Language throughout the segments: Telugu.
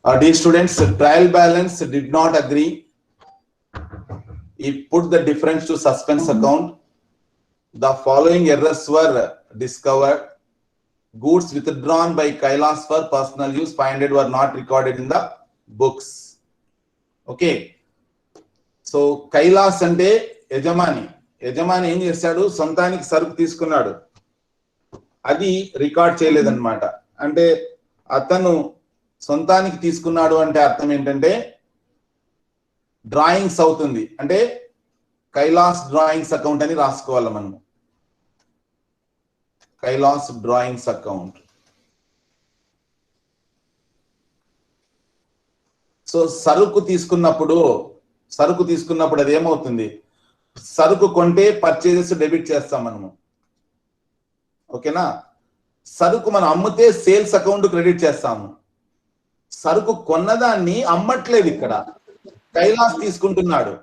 Dear students, trial balance did not agree. He put the difference to suspense account. The following errors were discovered. Goods withdrawn by Kailas for personal use 500 were not recorded in the books. Okay. So Kailas ante యజమాని ఏం చేశాడు, సొంతానికి సరుకు తీసుకున్నాడు, అది రికార్డ్ చేయలేదన్నమాట. అంటే అతను సొంతానికి తీసుకున్నాడు అంటే అర్థం ఏంటంటే డ్రాయింగ్స్ అవుతుంది, అంటే కైలాస్ డ్రాయింగ్స్ అకౌంట్ అని రాసుకోవాలి మనము. Kailash drawings account. సో సరుకు తీసుకున్నప్పుడు అది ఏమవుతుంది, సరుకు కొంటే పర్చేజెస్ డెబిట్ చేస్తాం మనము. ఓకేనా. సరుకు మనం అమ్మితే సేల్స్ అకౌంట్ క్రెడిట్ చేస్తాము. సరుకు కొన్నదాన్ని అమ్మట్లేదు, ఇక్కడ కైలాస్ తీసుకుంటున్నాడు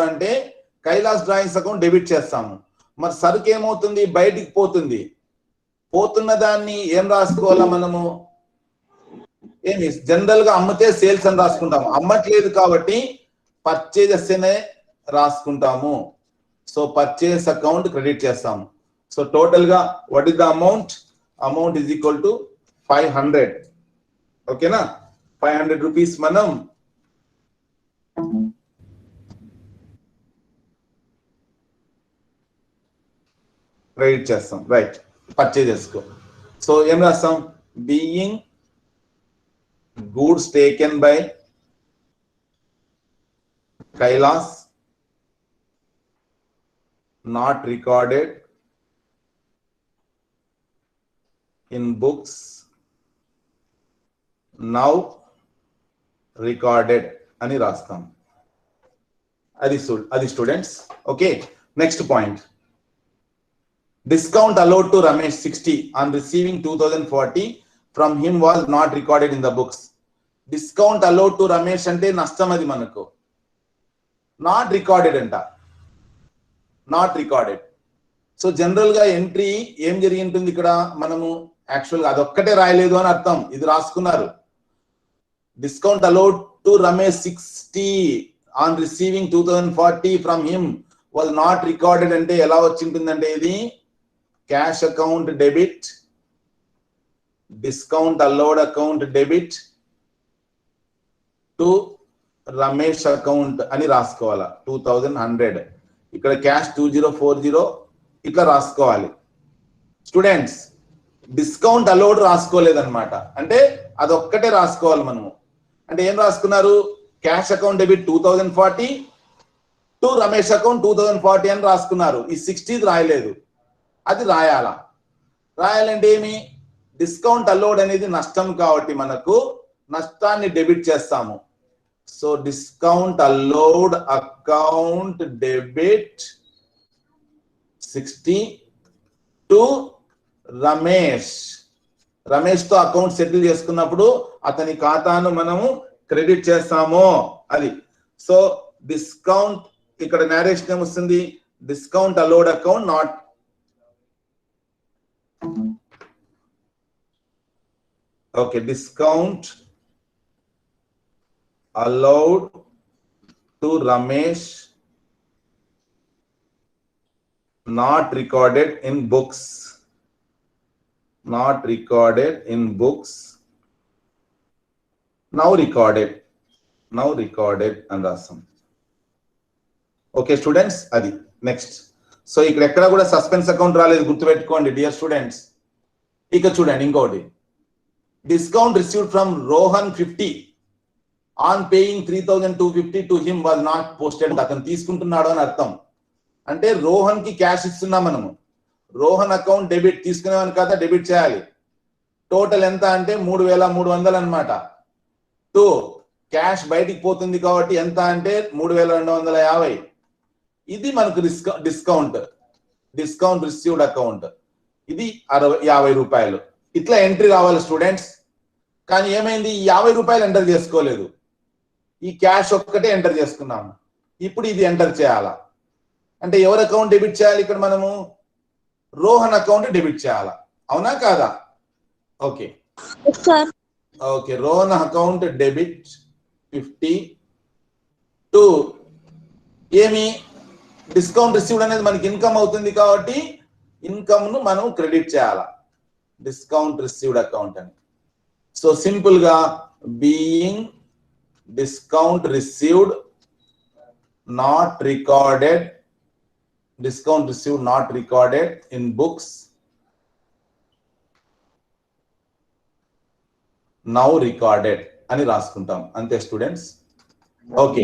అంటే కైలాస్ డ్రాయింగ్స్ అకౌంట్ డెబిట్ చేస్తాము. మరి సరుకు ఏమవుతుంది, బయటికి పోతున్న దాన్ని ఏం రాసుకోవాలా మనము, ఏమి జనరల్ గా అమ్మితే సేల్స్ అని రాసుకుంటాము, అమ్మట్లేదు కాబట్టి పర్చేజెస్ అనే రాసుకుంటాము. సో పర్చేస్ అకౌంట్ క్రెడిట్ చేస్తాము. సో టోటల్ గా what is the amount is equal to 500. ఓకేనా. 500 రూపీస్ మనం క్రెడిట్ చేస్తాం, రైట్, పర్చేజెస్ కు. సో ఏం రాస్తాం, being goods taken by Kailas not recorded in books, now recorded అని రాస్తాం. అది students. Okay. Next point, discount allowed to Ramesh 60 on receiving 2040 from him was not recorded in the books. Discount allowed to Ramesh అంటే నష్టం, అది మనకు నాట్ రికార్డెడ్ అంట, నాట్ రికార్డెడ్. సో జనరల్ గా ఎంట్రీ ఏం జరిగి ఉంటుంది ఇక్కడ, మనము యాక్చువల్ గా అదొక్కటే రాయలేదు అని అర్థం, ఇది రాసుకున్నారు. Discount allowed to Ramesh 60 on receiving 2040 from him was not recorded అంటే ఎలా వచ్చింటుందంటే, ఇది cash account debit, discount allowed account debit to Ramesh account అని రాసుకోవాలా. 2100 ఇక్కడ క్యాష్ 2040 ఇట్లా రాసుకోవాలి. స్టూడెంట్స్ డిస్కౌంట్ అలౌడ్ రాసుకోలేదన్నమాట, అంటే అదొక్కటే రాసుకోవాలి మనము. అంటే ఏం రాసుకున్నారు, cash account debit 2040 to Ramesh account 2040 అని రాసుకున్నారు. ఈ 60 రాయలేదు, అది రాయాలంటే ఏమి, డిస్కౌంట్ అలౌడ్ అనేది నష్టం కాబట్టి మనకు నష్టాన్ని డెబిట్ చేస్తాము. So discount allowed account debit 60 to Ramesh తో అకౌంట్ సెటిల్ చేసుకున్నప్పుడు అతని ఖాతాను మనము క్రెడిట్ చేస్తాము, అది. సో డిస్కౌంట్ ఇక్కడ నేరేషన్ ఏమొస్తుంది, discount allowed account not okay, discount allowed to Ramesh not recorded in books, now recorded and rasam. Okay students, adi next. So ikkada ekkada kuda suspense account raaledu, gurtu pettukondi dear students. Ika chudandi inkoti, discount received from Rohan 50 on paying 3250 to him was not posted. అతను తీసుకుంటున్నాడు అని అర్థం. అంటే రోహన్ కి క్యాష్ ఇస్తున్నాం మనము, రోహన్ అకౌంట్ డెబిట్, తీసుకునేవాని కదా డెబిట్ చేయాలి. టోటల్ ఎంత అంటే 3300 అన్నమాట. టు క్యాష్ బయటికి పోతుంది కాబట్టి ఎంత అంటే 3250. ఇది మనకు డిస్కౌంట్ రిసీవ్డ్ అకౌంట్, ఇది 50 రూపాయలు. ఇట్లా ఎంట్రీ రావాలి స్టూడెంట్స్. కానీ ఏమైంది, 50 రూపాయలు ఎంటర్ చేసుకోలేదు, ఈ క్యాష్ ఒక్కటే ఎంటర్ చేసుకున్నాము. ఇప్పుడు ఇది ఎంటర్ చేయాలా అంటే ఎవరి అకౌంట్ డెబిట్ చేయాలి, ఇక్కడ మనము రోహన్ అకౌంట్ డెబిట్ చేయాలా, అవునా కాదా? Okay. Okay, Rohan account debit 50 to ఏమి డిస్కౌంట్ రిసీవ్డ్ అనేది మనకి ఇన్కమ్ అవుతుంది కాబట్టి ఇన్కమ్ ను మనం క్రెడిట్ చేయాలి డిస్కౌంట్ రిసీవ్డ్ అకౌంట్ అని సో సింపుల్ గా being discount received not recorded discount received not recorded in books now recorded అని రాసుకుంటాం అంతే students okay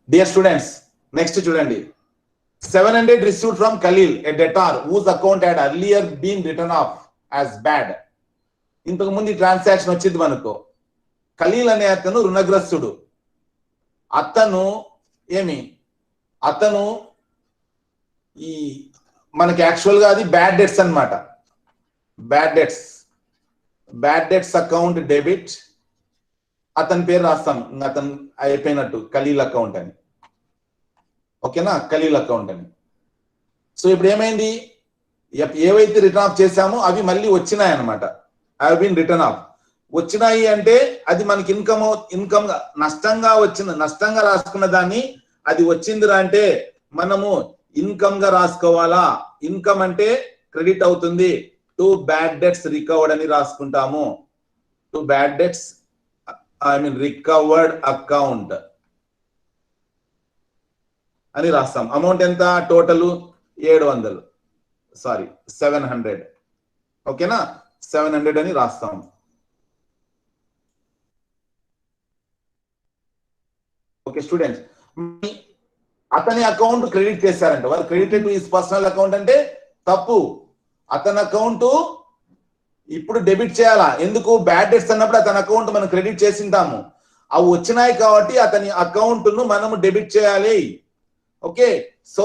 dear students next చూడండి 700 received from Khalil a debtor whose account had earlier been written off as bad ఇంతకు ముందు ట్రాన్సాక్షన్ వచ్చింది మనకు ఖలీల్ అనే అతను రుణగ్రస్తుడు అతను ఈ మనకి యాక్చువల్ గా అది బ్యాడ్ డెట్స్ అన్నమాట బ్యాడ్ డెట్స్ అకౌంట్ డెబిట్ అతని పేరు రాస్తాం అతను అయిపోయినట్టు ఖలీల్ అకౌంట్ అని ఓకేనా ఖలీల్ అకౌంట్ అని సో ఇప్పుడు ఏమైంది ఏవైతే రిటర్న్ ఆఫ్ చేశామో అవి మళ్ళీ వచ్చినాయి అన్నమాట హావ్ బీన్ రిటర్న్ ఆఫ్ వచ్చినాయి అంటే అది మనకి ఇన్కమ్ నష్టంగా రాసుకున్న దాన్ని అది వచ్చిందిరా అంటే మనము ఇన్కమ్ గా రాసుకోవాలా ఇన్కమ్ అంటే క్రెడిట్ అవుతుంది టు బ్యాడ్ డెట్స్ రికవర్డ్ అని రాసుకుంటాము to bad debts recovered account అని రాస్తాం అమౌంట్ ఎంత టోటల్ 700 ఓకేనా 700 అని రాస్తాం ఓకే స్టూడెంట్స్ అతని అకౌంట్ క్రెడిట్ చేశారంట వారు credited to his personal account అంటే తప్పు అతని అకౌంట్ ఇప్పుడు డెబిట్ చేయాలా ఎందుకు బ్యాడ్ డెట్స్ అన్నప్పుడు అతని అకౌంట్ మనం క్రెడిట్ చేసింటాము అవి వచ్చినాయి కాబట్టి అతని అకౌంట్ ను మనము డెబిట్ చేయాలి ఓకే సో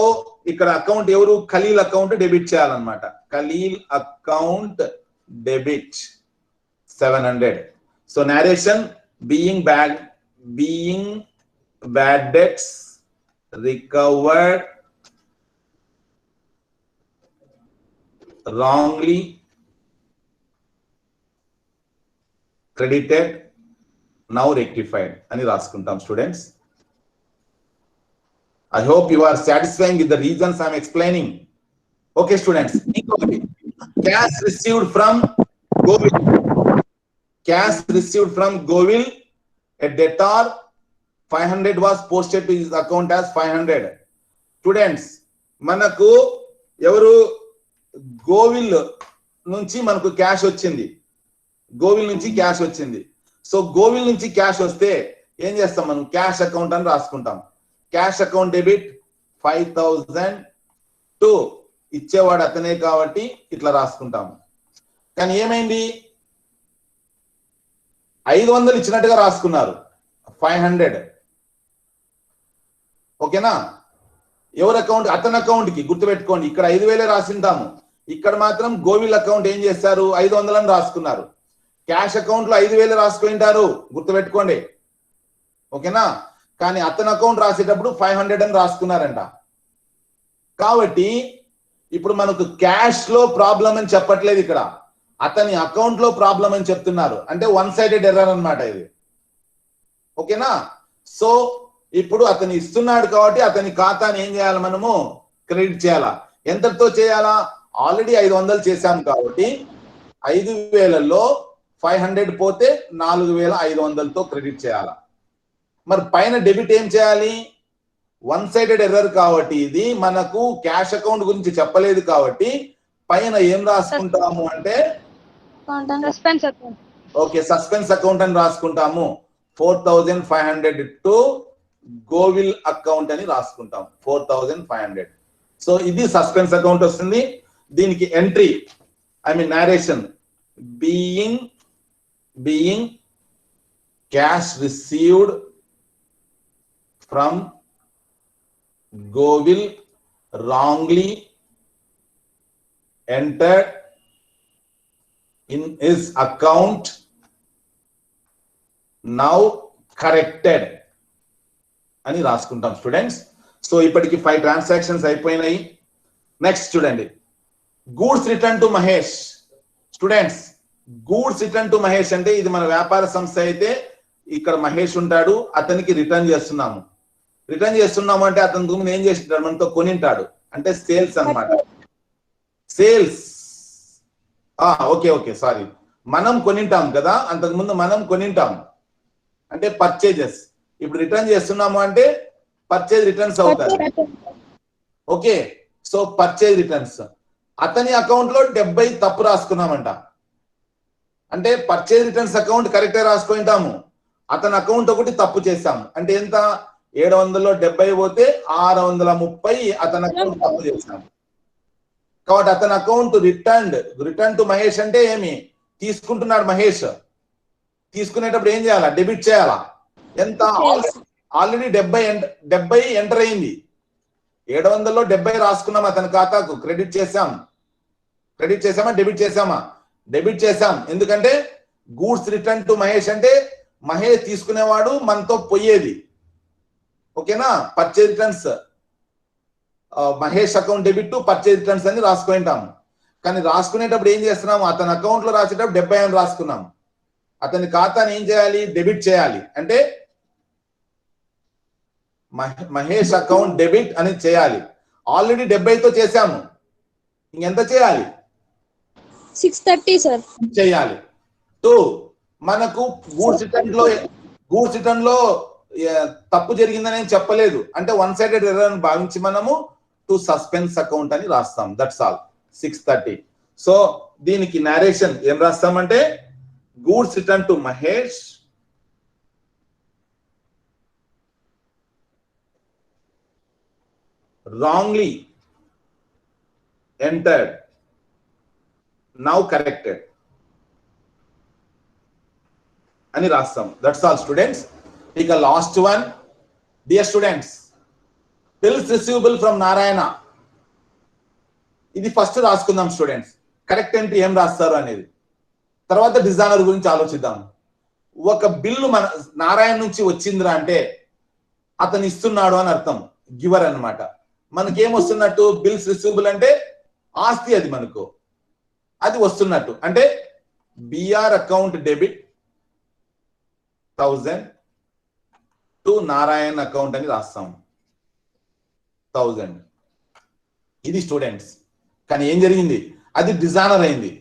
ఇక్కడ అకౌంట్ ఎవరు ఖలీల్ అకౌంట్ డెబిట్ చేయాలన్నమాట Khalil account debit 700 so narration being bad debts recovered wrongly credited now rectified అని రాసుకుంటాం students I hope you are satisfying with the reasons I am explaining okay students cash received from Govil a debtor 500 was posted to his account as 500 students మనకు ఎవరు గోవిల్ నుంచి మనకు క్యాష్ వచ్చింది సో గోవిల్ నుంచి క్యాష్ వస్తే ఏం చేస్తాం మనం క్యాష్ అకౌంట్ అని రాసుకుంటాం క్యాష్ అకౌంట్ డెబిట్ 5000 టు ఇచ్చేవాడు అతనే కాబట్టి ఇట్లా రాసుకుంటాము కానీ ఏమైంది 500 ఇచ్చినట్టుగా రాసుకున్నారు 500 ఓకేనా ఎవరి అకౌంట్ అతని అకౌంట్ కి గుర్తుపెట్టుకోండి ఇక్కడ 5000 రాసింటాము ఇక్కడ మాత్రం గోవిల్ అకౌంట్ ఏం చేస్తారు 500 అని రాసుకున్నారు క్యాష్ అకౌంట్ లో 5000 రాసుకుంటారు గుర్తుపెట్టుకోండి ఓకేనా కానీ అతని అకౌంట్ రాసేటప్పుడు 500 అని రాసుకున్నారంట కాబట్టి ఇప్పుడు మనకు క్యాష్ లో ప్రాబ్లం అని చెప్పట్లేదు ఇక్కడ అతని అకౌంట్ లో ప్రాబ్లం అని చెప్తున్నారు అంటే వన్ సైడెడ్ ఎర్రర్ అన్నమాట ఇది ఓకేనా సో ఇప్పుడు అతను ఇస్తున్నాడు కాబట్టి అతని ఖాతాని ఏం చేయాలి మనము క్రెడిట్ చేయాలా ఎంతతో చేయాలా ఆల్రెడీ 500 చేశాం కాబట్టి 5000లో 500 పోతే 4500తో క్రెడిట్ చేయాలా మరి పైన డెబిట్ ఏం చేయాలి వన్ సైడెడ్ ఎర్రర్ కాబట్టి ఇది మనకు క్యాష్ అకౌంట్ గురించి చెప్పలేదు కాబట్టి పైన ఏం రాసుకుంటాము అంటే suspense account okay suspense account అని రాసుకుంటాము 4500 టు గోవిల్ అకౌంట్ అని రాసుకుంటాం 4500 సో ఇది సస్పెన్స్ అకౌంట్ వస్తుంది దీనికి entry narration being cash received from Govil wrongly entered in his account now corrected అని రాసుకుంటాం స్టూడెంట్స్ సో ఇప్పటికి 5 ట్రాన్సాక్షన్స్ అయిపోయినాయి నెక్స్ట్ చూడండి goods return to Mahesh students goods return to Mahesh అంటే ఇది మన వ్యాపార సంస్థ అయితే ఇక్కడ మహేష్ ఉంటాడు, అతనికి రిటర్న్ చేస్తున్నాము. రిటర్న్ చేస్తున్నాము అంటే అతని ముందు ఏం చేసింటాడు, మనతో కొనింటాడు, అంటే సేల్స్ అన్నమాట. సేల్స్ ఓకే ఓకే సారీ, మనం కొనింటాం కదా, అంతకుముందు మనం కొనింటాం అంటే పర్చేజెస్. ఇప్పుడు రిటర్న్ చేస్తున్నాము అంటే పర్చేజ్ రిటర్న్స్ అవుతాయి. Okay, so purchase returns. అతని అకౌంట్ లో 70 తప్పు రాసుకున్నామంట, అంటే పర్చేజ్ రిటర్న్స్ అకౌంట్ కరెక్టే రాసుకుంటాము, అతని అకౌంట్ ఒకటి తప్పు చేశాము. అంటే ఎంత, 700లో 70 పోతే 630 అతని అకౌంట్ తప్పు చేశాము. కాబట్టి అతని అకౌంట్ రిటర్న్ టు మహేష్ అంటే ఏమి, తీసుకుంటున్నాడు మహేష్, తీసుకునేటప్పుడు ఏం చేయాలా, డెబిట్ చేయాలా. ఎంత, ఆల్రెడీ 70 ఎంటర్ అయింది, 700లో 70 రాసుకున్నాం, అతని ఖాతాకు క్రెడిట్ చేసామా, డెబిట్ చేసామా, డెబిట్ చేసాం. ఎందుకంటే గూడ్స్ రిటర్న్ టు మహేష్ అంటే మహేష్ తీసుకునేవాడు, మనతో పోయేది. ఓకేనా, purchase returns Mahesh account debit to purchase returns అని రాసుకుంటాము. కానీ రాసుకునేటప్పుడు ఏం చేస్తున్నాము, అతని అకౌంట్ లో రాసేటప్పుడు 70 అని రాసుకున్నాము, అతని ఖాతాని ఏం చేయాలి, డెబిట్ చేయాలి. అంటే మహేష్ అకౌంట్ డెబిట్ అని చేయాలి. ఆల్రెడీ 70తో చేశాము, ఇంకెంత చేయాలి, 630 సార్ చేయాలి. 2 మనకు గూడ్స్ రిటర్న్ లో తప్పు జరిగిందని చెప్పలేదు, అంటే 1 సైడెడ్ ఎర్రర్ అని భావించి మనము టు సస్పెన్స్ అకౌంట్ అని రాస్తాం. That's all. 630. సో దీనికి నరేషన్ ఏం రాస్తామంటే goods return to Mahesh wrongly entered, now corrected అని రాస్తాం. That's all students. ఇక last one, dear students, bills receivable from Narayana. ఇది ఫస్ట్ రాసుకుందాం స్టూడెంట్స్, కరెక్ట్ ఎంట్రీ ఏం రాస్తారు అనేది, తర్వాత డిజైనర్ గురించి ఆలోచిద్దాం. ఒక బిల్లు మన నారాయణ నుంచి వచ్చిందిరా అంటే అతను ఇస్తున్నాడు అని అర్థం, గివర్ అన్నమాట. మనకేమొస్తున్నట్టు, బిల్స్ రిసీవబుల్ అంటే ఆస్తి, అది మనకు అది వస్తున్నట్టు, అంటే BR account debit 1000 to Narayana account అని రాస్తాం, 1000. ఇది స్టూడెంట్స్. కానీ ఏం జరిగింది, అది డిజైనర్ అయింది.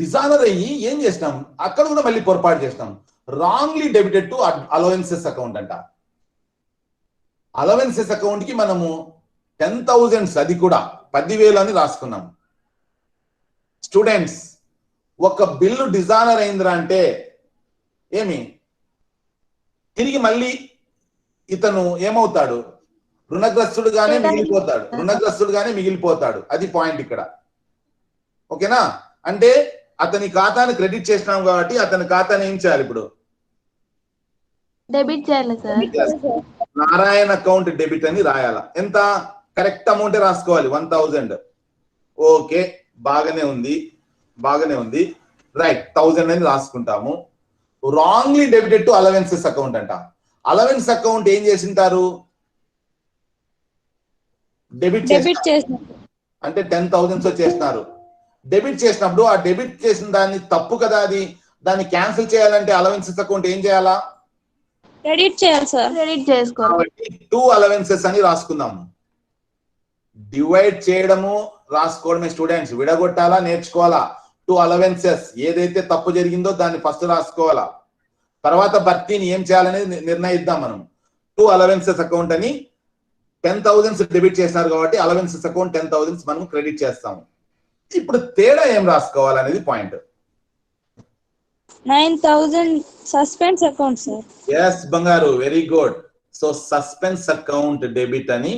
డిజైనర్ అయ్యి ఏం చేసినాం, అక్కడ కూడా మళ్ళీ పొరపాటు చేసినాం, wrongly debited to allowances account అంట. అలవెన్సెస్ అకౌంట్ కి మనము 10,000, అది కూడా 10,000 అని రాసుకున్నాం. స్టూడెంట్స్, ఒక బిల్లు డిజైనర్ అయిందిరా అంటే ఏమి, తిరిగి మళ్ళీ ఇతను ఏమవుతాడు, రుణగ్రస్తుడుగానే మిగిలిపోతాడు. అది పాయింట్ ఇక్కడ. ఓకేనా, అంటే అతని ఖాతాని క్రెడిట్ చేసినాం కాబట్టి అతని ఖాతాని ఏం చేయాలి, ఇప్పుడు డెబిట్ చేయాలి సార్. నారాయణ అకౌంట్ డెబిట్ అని రాయాలా. ఎంత, కరెక్ట్ అమౌంట్ రాసుకోవాలి, 1000. ఓకే, బాగానే ఉంది. రైట్, 1000 అని రాసుకుంటాము. Wrongly debited to allowances account అంట. అలవెన్స్ అకౌంట్ ఏం చేసింటారు, డెబిట్ అంటే 10,000 చేసినారు. డెబిట్ చేసినప్పుడు ఆ డెబిట్ చేసిన దాన్ని తప్పు కదా, అది దాన్ని క్యాన్సిల్ చేయాలంటే అలవెన్సెస్ అకౌంట్ ఏం చేయాలా, క్రెడిట్ చేయాలి సార్. క్రెడిట్ చేసుకోవాలి. కాబట్టి 2 అలవెన్సెస్ అని రాసుకుందాము. డివైడ్ చేయడము రాసుకోవడమే స్టూడెంట్స్, విడగొట్టాలా నేర్చుకోవాలా. 2 అలవెన్సెస్, ఏదైతే తప్పు జరిగిందో దాన్ని ఫస్ట్ రాసుకోవాలా, తర్వాత భర్తీని ఏం చేయాలనేది నిర్ణయిద్దాం మనం. 2 అలవెన్సెస్ అకౌంట్ అని 10,000 డెబిట్ చేసినారు కాబట్టి అలవెన్సెస్ అకౌంట్ 10,000 మనం క్రెడిట్ చేస్తాము. ఇప్పుడు తేడా ఏం రాసుకోవాలనేది point. 9,000 suspense account sir. Yes బంగారు, very good. So suspense account debit అని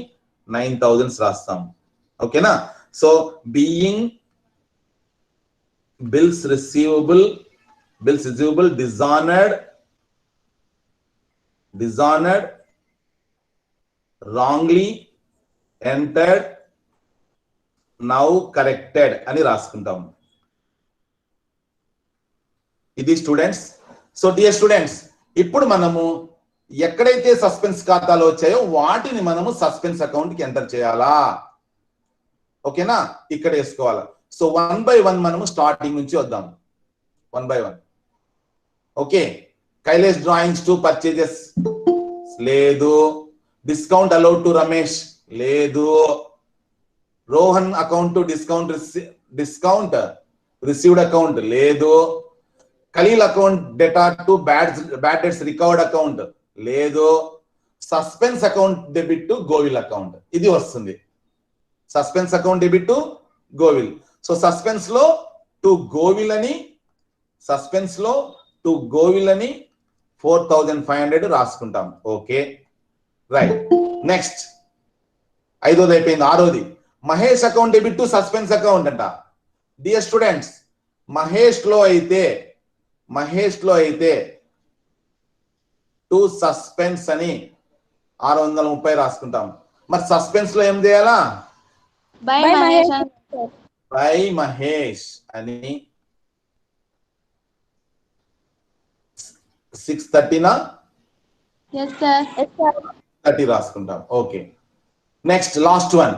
9,000 రాస్తాం. ఓకేనా, so being bills receivable dishonored wrongly entered now corrected అని రాసుకుంటాం. ఇది స్టూడెంట్స్. సో డియర్ స్టూడెంట్స్, ఇప్పుడు మనము ఎక్కడైతే సస్పెన్స్ ఖాతాలు వచ్చాయో వాటిని మనము సస్పెన్స్ అకౌంట్ కి ఎంటర్ చేయాలా. ఓకేనా, ఇక్కడ వేసుకోవాలా. సో 1 by 1 మనము స్టార్టింగ్ నుంచి వద్దాం 1 by 1. Okay, Kailesh drawings to purchases లేదు, డిస్కౌంట్ అలౌడ్ టు రమేష్ లేదు, Rohan account to discount received account లేదు, Khalil account data to bad debts recovered account లేదు, suspense account debit to Govil account ఇది వస్తుంది. Suspense account debit to Govil. So suspense లో టు గోవిల్ అని 4500 రాసుకుంటాం. Okay right. నెక్స్ట్ 5వ అయిపోయింది. 6వది Mahesh account debit to suspense account అంట. డియర్ స్టూడెంట్స్, మహేష్ లో అయితే టు సస్పెన్స్ అని 630 రాసుకుంటాం. మరి సస్పెన్స్ లో ఏం చేయాలా? బై మహేష్ అని 630 30 రాసుకుంటాం. Okay next last one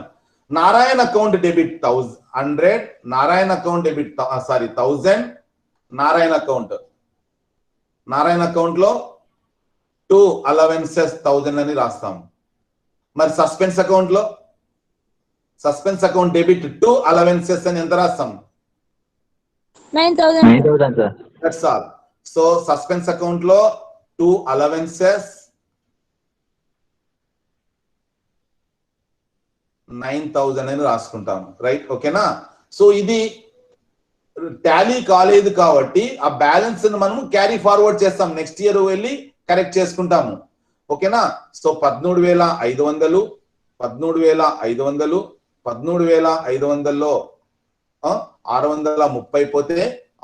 Narayana account debit 100, Narayana account debit 1000, Narayana account లో 2 allowances 1000 అని రాస్తాం. మరి సస్పెన్స్ అకౌంట్ డెబిట్ 2 allowances అని ఎంత రాస్తాం? 9000 sir. That's all. So suspense account లో 2 allowances 9000 అని రాసుకుంటాం. రైట్, ఓకేనా? సో ఇది టాలీ కాలేదు కాబట్టి ఆ బ్యాలెన్స్ మనము క్యారీ ఫార్వర్డ్ చేస్తాం, నెక్స్ట్ ఇయర్ వెళ్ళి కరెక్ట్ చేసుకుంటాము. ఓకేనా? సో 13500 13500లో 630 పోతే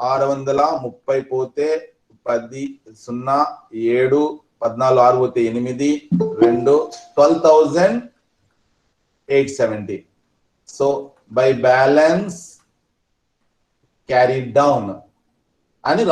630 పోతే 10 0 7 14 6 పోతే 8 2 12,870. So by balance carry down అని